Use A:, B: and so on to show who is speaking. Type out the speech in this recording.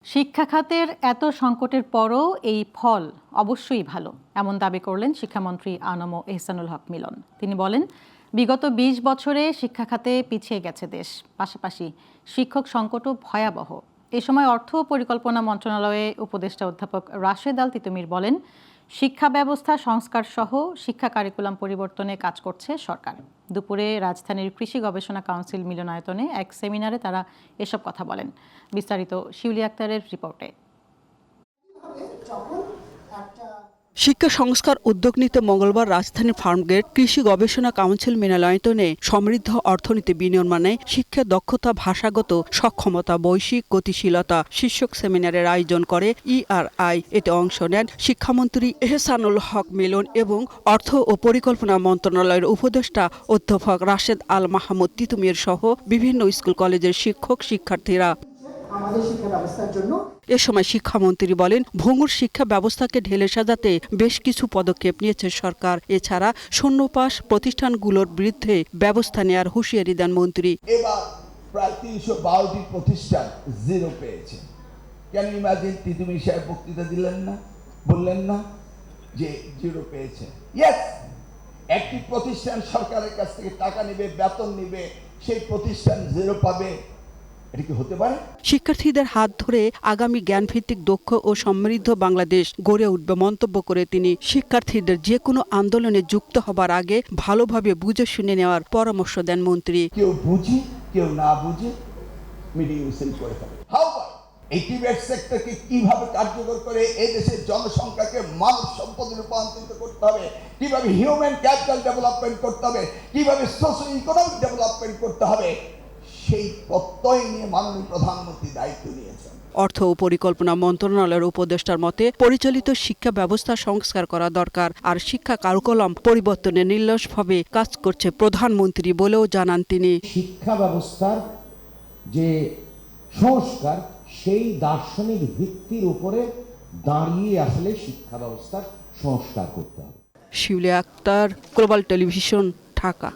A: শিক্ষা খাতের এত সংকটের পরও এই ফল অবশ্যই ভালো, এমন দাবি করলেন শিক্ষামন্ত্রী আনম এহসানুল হক মিলন। তিনি বলেন, বিগত ২০ বছরে শিক্ষা খাতে পিছিয়ে গেছে দেশ, পাশাপাশি শিক্ষক সংকটও ভয়াবহ। এ সময় অর্থ ও পরিকল্পনা মন্ত্রণালয়ে উপদেষ্টা অধ্যাপক রাশেদ আল তিতুমির বলেন, শিক্ষা ব্যবস্থা সংস্কার সহ শিক্ষা কারিকুলাম পরিবর্তনে কাজ করছে সরকার। দুপুরে রাজধানীর কৃষি গবেষণা কাউন্সিল মিলনায়তনে এক সেমিনারে তারা এসব কথা বলেন। বিস্তারিত শিউলি আক্তারের রিপোর্টে।
B: শিক্ষা সংস্কার উদ্যোগ নিতে মঙ্গলবার রাজধানীর ফার্মগেট কৃষি গবেষণা কাউন্সিল মিলনায়তনে সমৃদ্ধ অর্থনীতি বিনির্মাণে শিক্ষা দক্ষতা, ভাষাগত সক্ষমতা, বৈশ্বিক গতিশীলতা শীর্ষক সেমিনারের আয়োজন করে ইআরআই। এতে অংশ নেন শিক্ষামন্ত্রী এহসানুল হক মিলন এবং অর্থ ও পরিকল্পনা মন্ত্রণালয়ের উপদেষ্টা অধ্যাপক রাশেদ আল মাহমুদ তিতুমির সহ বিভিন্ন স্কুল কলেজের শিক্ষক শিক্ষার্থীরা। এ সময় শিক্ষামন্ত্রী বলেন, ভঙ্গুর শিক্ষা ব্যবস্থাকে ঢেলে সাজাতে বেশ কিছু পদক্ষেপ নিয়েছে সরকার। এছাড়া শূন্যপাস প্রতিষ্ঠানগুলোর বিরুদ্ধে ব্যবস্থা নেওয়ার হুঁশিয়ারি দেন মন্ত্রী।
C: এবার প্রায় ৩১২টি প্রতিষ্ঠান জিরো পেয়েছে। কেন ইমাজিন, তিতুমি সাহেব বক্তৃতা দিলেন না, বললেন না যে জিরো পেয়েছে। ইয়েস, একটি প্রতিষ্ঠান সরকারের কাছ থেকে টাকা নেবে, বেতন নেবে, সেই প্রতিষ্ঠান জিরো পাবে, এটা কি হতে পারে?
B: শিক্ষার্থীদের হাত ধরে আগামী জ্ঞানভিত্তিক দক্ষ ও সমৃদ্ধ বাংলাদেশ গড়ে উঠবে মন্তব্য করে তিনি শিক্ষার্থীদের যে কোনো আন্দোলনে যুক্ত হবার আগে ভালোভাবে বুঝে শুনে নেওয়ার পরামর্শ দেন মন্ত্রী।
C: কেউ বুঝে, কেউ না বুঝে মিডিয়া মিছিল করে থাকে। এই প্রাইভেট সেক্টরকে কিভাবে কার্যকর করে এই দেশের জনসংখ্যাকে মানব সম্পদে রূপান্তরিত করতে হবে, কিভাবে হিউম্যান ক্যাপিটাল ডেভেলপমেন্ট করতে হবে, কিভাবে সোশ্যাল ইকোনমিক ডেভেলপমেন্ট করতে হবে, সেই প্রত্যয় নিয়ে মাননীয় প্রধানমন্ত্রী দায়িত্ব নিয়েছেন।
B: অর্থ ও পরিকল্পনা মন্ত্রণালয়ের উপদেষ্টার মতে পরিচালিত শিক্ষা ব্যবস্থা সংস্কার করা দরকার, আর শিক্ষা কারিকুলাম পরিবর্তনে নির্লসভাবে কাজ করছে প্রধানমন্ত্রী বলেও জানান তিনি।
D: শিক্ষা ব্যবস্থার যে সংস্কার, সেই দার্শনিক ভিত্তির উপরে দাঁড়িয়ে আসলে শিক্ষা ব্যবস্থার সংস্কার করতে হবে।
B: শিউলি আক্তার, গ্লোবাল টেলিভিশন, ঢাকা।